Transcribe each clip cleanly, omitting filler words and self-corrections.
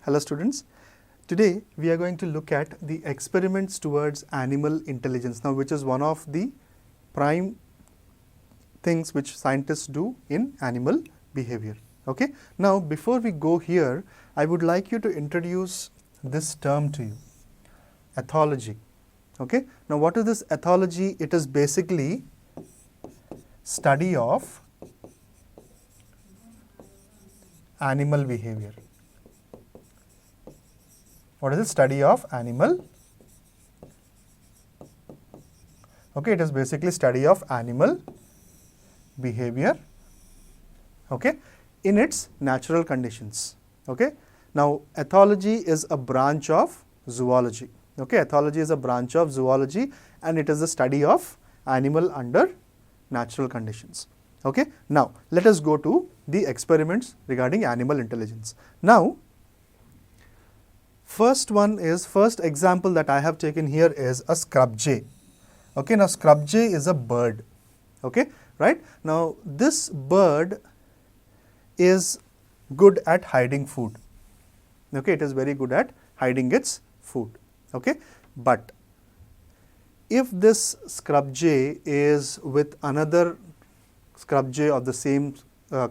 Hello students. Today we are going to look at the experiments towards animal intelligence, now which is one of the prime things which scientists do in animal behavior. Okay. Now before we go here, I would like you to introduce this term to you, ethology. Okay. Now what is this ethology? It is basically study of animal behavior. What is the study of animal? Okay, it is basically study of animal behavior, okay, in its natural conditions. Okay. Now ethology is a branch of zoology. Okay, ethology is a branch of zoology and it is the study of animal under natural conditions. Okay. Now let us go to the experiments regarding animal intelligence. Now first example that I have taken here is a scrub jay. Okay, now scrub jay is a bird. Okay, right? Now this bird is good at hiding food. Okay, it is very good at hiding its food. Okay, but if this scrub jay is with another scrub jay of the same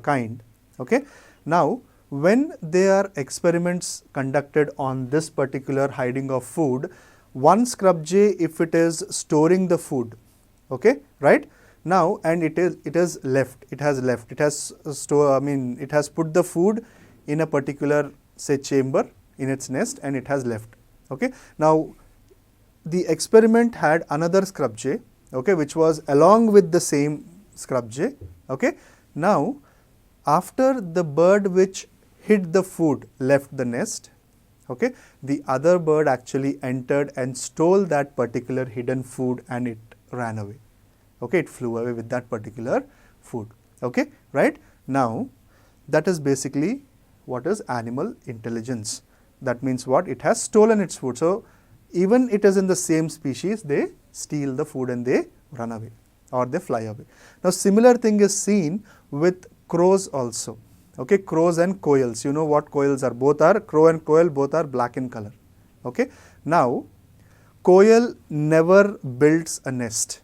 kind, okay, now when there are experiments conducted on this particular hiding of food, one scrub jay, if it is storing the food, okay, right, now and it has put the food in a particular, say, chamber in its nest and it has left. Okay, now the experiment had another scrub jay, okay, which was along with the same scrub jay. Okay, now after the bird which hid the food left the nest, okay, the other bird actually entered and stole that particular hidden food and it ran away. Okay, it flew away with that particular food. Okay, right? Now that is basically what is animal intelligence. That means what? It has stolen its food. So even it is in the same species, they steal the food and they run away or they fly away. Now similar thing is seen with crows also. Okay, crows and quails. You know what quails are? Both are, crow and quail, both are black in color. Okay. Now, quail never builds a nest.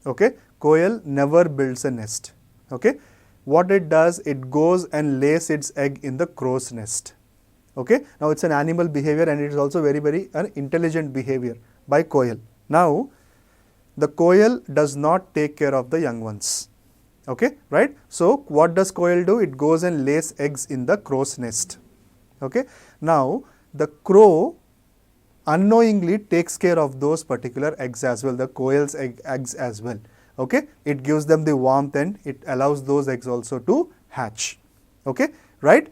Okay, quail never builds a nest. Okay, what it does, it goes and lays its egg in the crow's nest. Okay, now it's an animal behavior and it is also very an intelligent behavior by quail. Now, the quail does not take care of the young ones. Okay, right? So what does quail do? It goes and lays eggs in the crow's nest. Okay, now the crow unknowingly takes care of those particular eggs as well, the quail's eggs as well. Okay, it gives them the warmth and it allows those eggs also to hatch. Okay, right?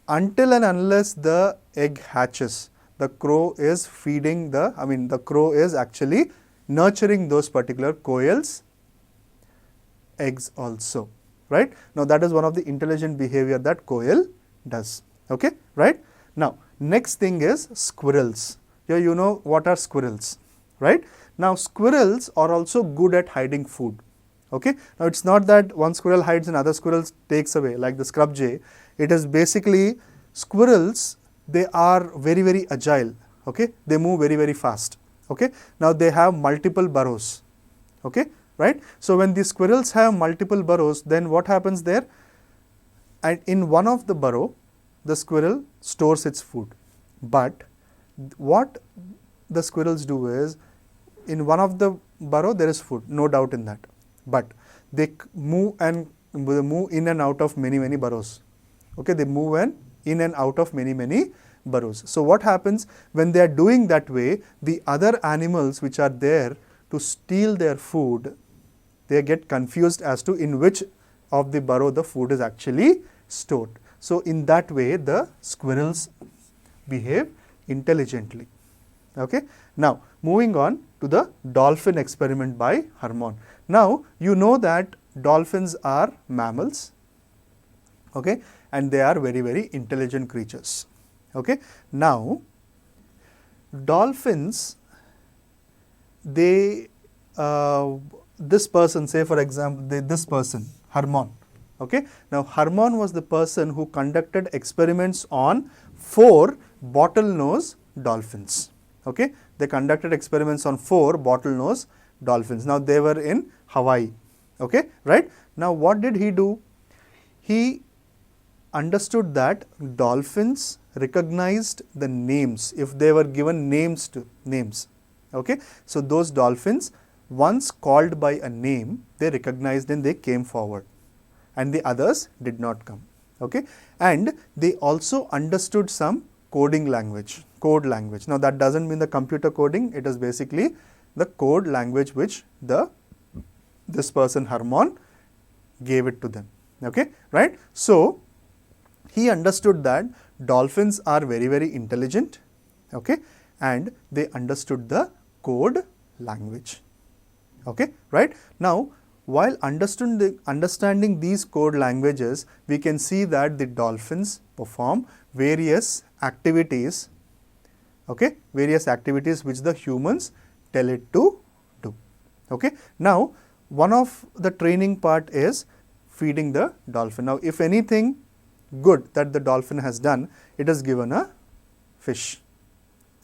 Until and unless the egg hatches, the crow is feeding the crow is actually nurturing those particular quail's eggs also, right? Now that is one of the intelligent behavior that quail does. Okay, right? Now next thing is squirrels. Here you know what are squirrels, right? Now squirrels are also good at hiding food. Okay, now it's not that one squirrel hides and other squirrels takes away like the scrub jay. It is basically squirrels, they are very agile. Okay, they move very fast. Okay, now they have multiple burrows. Okay, right? So when these squirrels have multiple burrows, then what happens there? And in one of the burrow, the squirrel stores its food. But what the squirrels do is, in one of the burrow there is food, no doubt in that. But they move in and out of many burrows. Okay, they move in and out of many burrows. So what happens when they are doing that way? The other animals which are there to steal their food, they get confused as to in which of the burrow the food is actually stored. So in that way the squirrels behave intelligently. Okay. Now moving on to the dolphin experiment by Hermann. Now you know that dolphins are mammals, okay, and they are very intelligent creatures. Okay. Now dolphins, they this person, say for example, this person, Hermann, Okay. Now Hermann was the person who conducted experiments on 4 bottlenose dolphins. Okay. They conducted experiments on 4 bottlenose dolphins. Now they were in Hawaii. Okay, right? Now what did he do? He understood that dolphins recognized the names if they were given names. Okay, so those dolphins, once called by a name, they recognized and they came forward, and the others did not come. Okay, and they also understood some code language. Now that doesn't mean the computer coding, it is basically the code language which this person Hermann gave it to them. Okay, right? So he understood that dolphins are very, very intelligent. Okay, and they understood the code language. Okay, right? Now while understanding these code languages, we can see that the dolphins perform various activities. Okay, various activities which the humans tell it to do. Okay, now one of the training part is feeding the dolphin. Now if anything good that the dolphin has done, it is given a fish.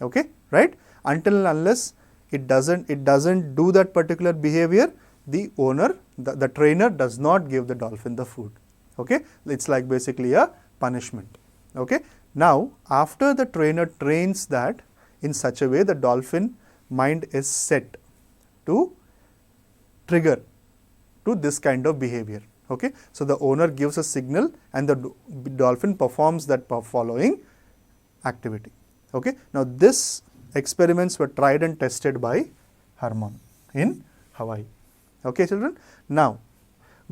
Okay, right? Until and unless it doesn't do that particular behavior, the owner, the trainer does not give the dolphin the food. Okay, it's like basically a punishment. Okay, now after the trainer trains that in such a way, the dolphin mind is set to trigger to this kind of behavior. Okay, so the owner gives a signal and the dolphin performs that following activity. Okay, now this experiments were tried and tested by Hermann in Hawaii. Okay, children. Now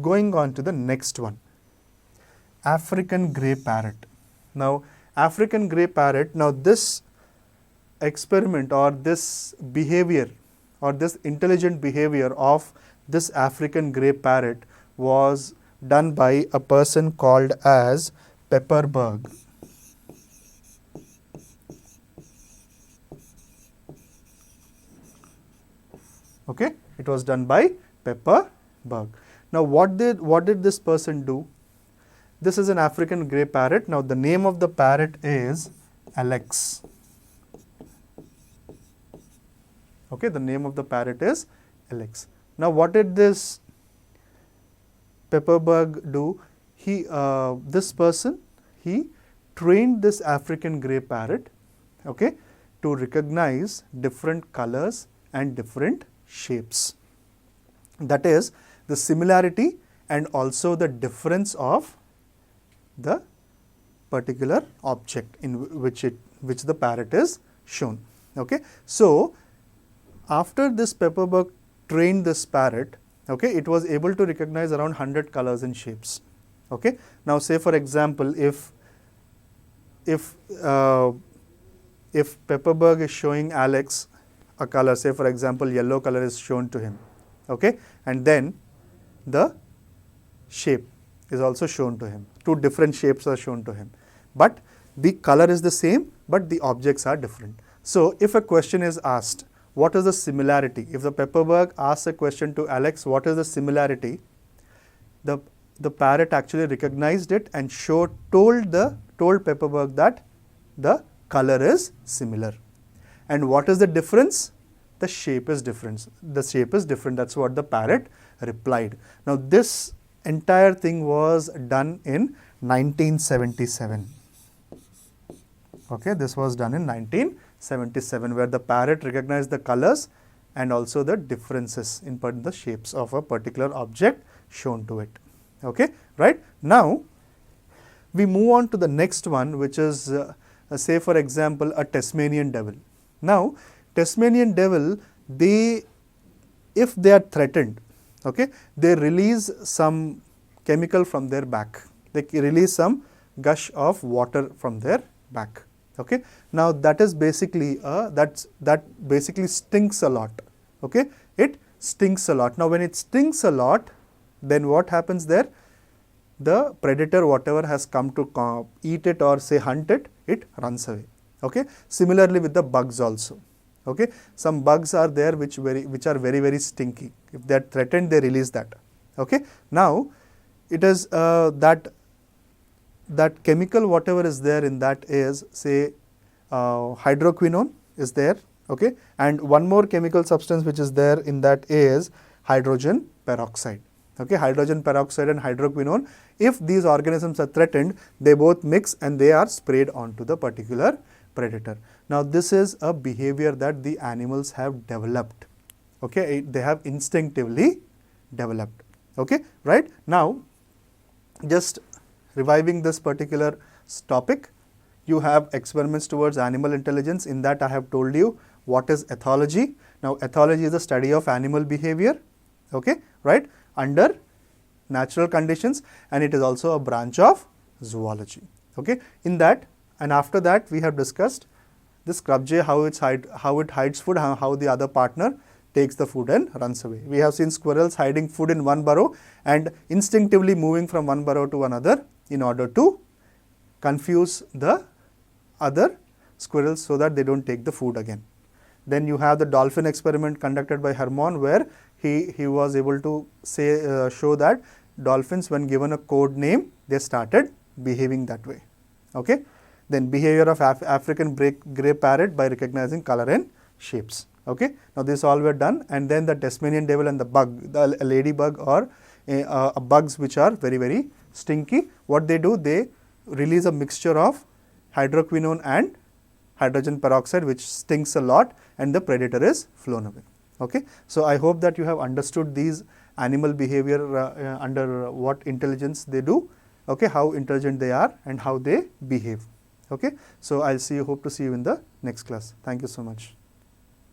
going on to the next one, African grey parrot. Now African grey parrot, now this experiment or this behavior or this intelligent behavior of this African grey parrot was done by a person called as Pepperberg. Okay, it was done by Pepperberg. Now what did this person do? This is an African grey parrot. Now the name of the parrot is Alex. Okay, the name of the parrot is Alex. Now what did this Pepperberg do? This person trained this African grey parrot, okay, to recognize different colors and different shapes. That is the similarity and also the difference of the particular object in which the parrot is shown. Okay, so after this Pepperberg trained this parrot, okay, it was able to recognize around 100 colors and shapes. Okay, now say for example, if Pepperberg is showing Alex a color, say for example yellow color is shown to him, okay, and then the shape is also shown to him. 2 different shapes are shown to him, but the color is the same, but the objects are different. So if a question is asked, what is the similarity? If the Pepperberg asks a question to Alex, what is the similarity? The parrot actually recognized it and told Pepperberg that the color is similar. And what is the difference? The shape is different. The shape is different. That's what the parrot replied. Now this entire thing was done in 1977. Okay, this was done in 1977, where the parrot recognized the colors and also the differences in the shapes of a particular object shown to it. Okay, right? Now we move on to the next one, which is say for example a Tasmanian devil. Now Tasmanian devil, if they are threatened, okay, they release some chemical from their back. They release some gush of water from their back. Okay, now that is basically that basically stinks a lot. Okay, it stinks a lot. Now when it stinks a lot, then what happens there? The predator, whatever has come to eat it or say hunt it, it runs away. Okay, similarly with the bugs also. Okay, some bugs are there which are very, very stinky. If they are threatened, they release that. Okay, now it is that chemical whatever is there in that is, say, hydroquinone is there, okay, and one more chemical substance which is there in that is hydrogen peroxide. Okay, hydrogen peroxide and hydroquinone, if these organisms are threatened, they both mix and they are sprayed onto the particular predator. Now this is a behavior that the animals have developed. Okay, they have instinctively developed. Okay, right? Now just reviving this particular topic, you have experiments towards animal intelligence. In that I have told you what is ethology. Now ethology is the study of animal behavior, okay, right, under natural conditions, and it is also a branch of zoology. Okay, in that, and after that we have discussed the scrub jay, how it hides food, how the other partner takes the food and runs away. We have seen squirrels hiding food in one burrow and instinctively moving from one burrow to another in order to confuse the other squirrels so that they don't take the food again. Then you have the dolphin experiment conducted by Hermann, where he was able to show that dolphins, when given a code name, they started behaving that way. Okay. Then behavior of African grey parrot by recognizing color and shapes. Okay. Now this all were done, and then the Tasmanian devil and the bug, the ladybug or bugs which are very, very stinky. What they do, they release a mixture of hydroquinone and hydrogen peroxide, which stinks a lot, and the predator is flown away. Okay. So I hope that you have understood these animal behavior under what intelligence they do, okay, how intelligent they are and how they behave. Okay. So I'll hope to see you in the next class. Thank you so much.